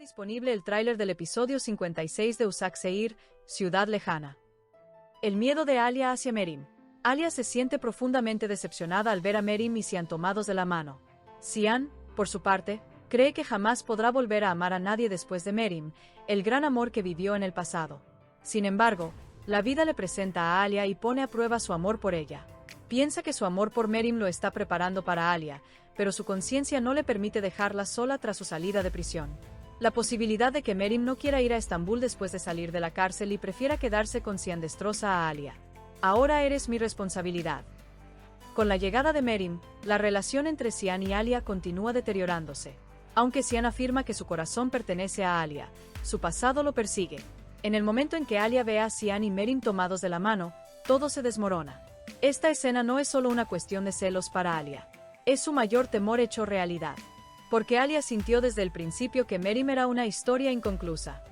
Disponible el tráiler del episodio 56 de Usak Seir, Ciudad Lejana. El miedo de Alia hacia Merim. Alia se siente profundamente decepcionada al ver a Merim y Sian tomados de la mano. Sian, por su parte, cree que jamás podrá volver a amar a nadie después de Merim, el gran amor que vivió en el pasado. Sin embargo, la vida le presenta a Alia y pone a prueba su amor por ella. Piensa que su amor por Merim lo está preparando para Alia, pero su conciencia no le permite dejarla sola tras su salida de prisión. La posibilidad de que Merim no quiera ir a Estambul después de salir de la cárcel y prefiera quedarse con Sian destroza a Alia. Ahora eres mi responsabilidad. Con la llegada de Merim, la relación entre Sian y Alia continúa deteriorándose. Aunque Sian afirma que su corazón pertenece a Alia, su pasado lo persigue. En el momento en que Alia ve a Sian y Merim tomados de la mano, todo se desmorona. Esta escena no es solo una cuestión de celos para Alia. Es su mayor temor hecho realidad. Porque Alia sintió desde el principio que Merim era una historia inconclusa.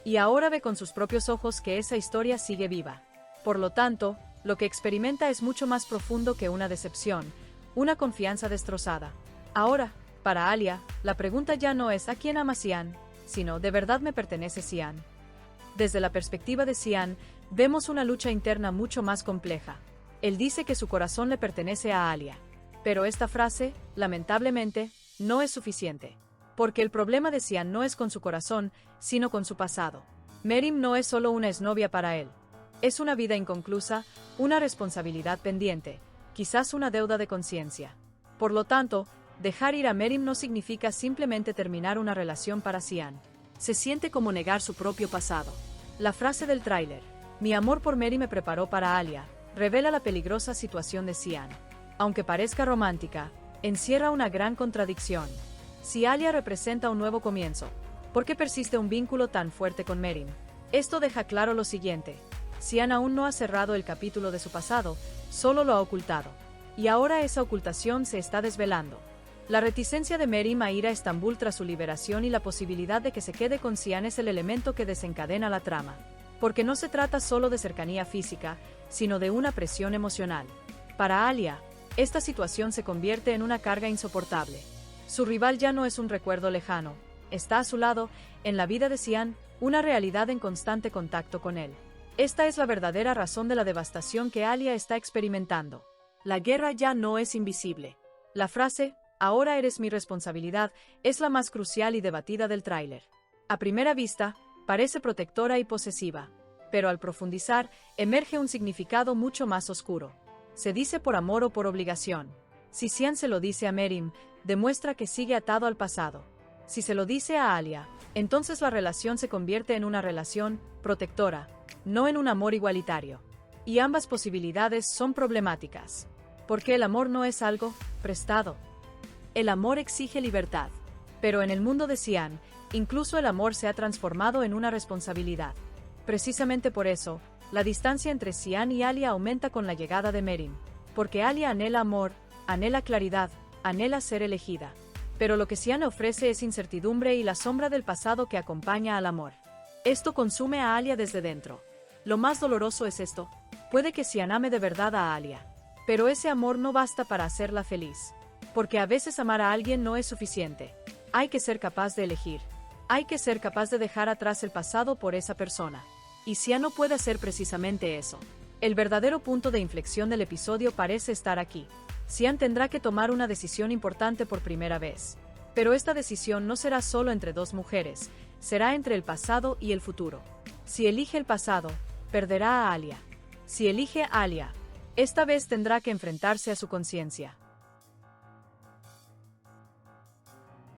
Y ahora ve con sus propios ojos que esa historia sigue viva. Por lo tanto, lo que experimenta es mucho más profundo que una decepción, una confianza destrozada. Ahora, para Alia, la pregunta ya no es ¿a quién ama Sian?, sino ¿de verdad me pertenece Sian? Desde la perspectiva de Sian, vemos una lucha interna mucho más compleja. Él dice que su corazón le pertenece a Alia. Pero esta frase, lamentablemente, no es suficiente. Porque el problema de Sian no es con su corazón, sino con su pasado. Merim no es solo una exnovia para él. Es una vida inconclusa, una responsabilidad pendiente, quizás una deuda de conciencia. Por lo tanto, dejar ir a Merim no significa simplemente terminar una relación para Sian. Se siente como negar su propio pasado. La frase del tráiler, mi amor por Merim me preparó para Alia, revela la peligrosa situación de Sian. Aunque parezca romántica, encierra una gran contradicción. Si Alia representa un nuevo comienzo, ¿por qué persiste un vínculo tan fuerte con Merim? Esto deja claro lo siguiente. Sian aún no ha cerrado el capítulo de su pasado, solo lo ha ocultado. Y ahora esa ocultación se está desvelando. La reticencia de Merim a ir a Estambul tras su liberación y la posibilidad de que se quede con Sian es el elemento que desencadena la trama. Porque no se trata solo de cercanía física, sino de una presión emocional. Para Alia, esta situación se convierte en una carga insoportable. Su rival ya no es un recuerdo lejano, está a su lado, en la vida de Sian, una realidad en constante contacto con él. Esta es la verdadera razón de la devastación que Alia está experimentando. La guerra ya no es invisible. La frase, ahora eres mi responsabilidad, es la más crucial y debatida del tráiler. A primera vista, parece protectora y posesiva, pero al profundizar, emerge un significado mucho más oscuro. Se dice por amor o por obligación. Si Sian se lo dice a Merim, demuestra que sigue atado al pasado. Si se lo dice a Alia, entonces la relación se convierte en una relación protectora, no en un amor igualitario. Y ambas posibilidades son problemáticas. Porque el amor no es algo prestado. El amor exige libertad. Pero en el mundo de Sian, incluso el amor se ha transformado en una responsabilidad. Precisamente por eso, la distancia entre Sian y Alia aumenta con la llegada de Merim. Porque Alia anhela amor, anhela claridad, anhela ser elegida. Pero lo que Sian ofrece es incertidumbre y la sombra del pasado que acompaña al amor. Esto consume a Alia desde dentro. Lo más doloroso es esto. Puede que Sian ame de verdad a Alia. Pero ese amor no basta para hacerla feliz. Porque a veces amar a alguien no es suficiente. Hay que ser capaz de elegir. Hay que ser capaz de dejar atrás el pasado por esa persona. Y Sian no puede hacer precisamente eso. El verdadero punto de inflexión del episodio parece estar aquí. Sian tendrá que tomar una decisión importante por primera vez. Pero esta decisión no será solo entre dos mujeres, será entre el pasado y el futuro. Si elige el pasado, perderá a Alia. Si elige a Alia, esta vez tendrá que enfrentarse a su conciencia.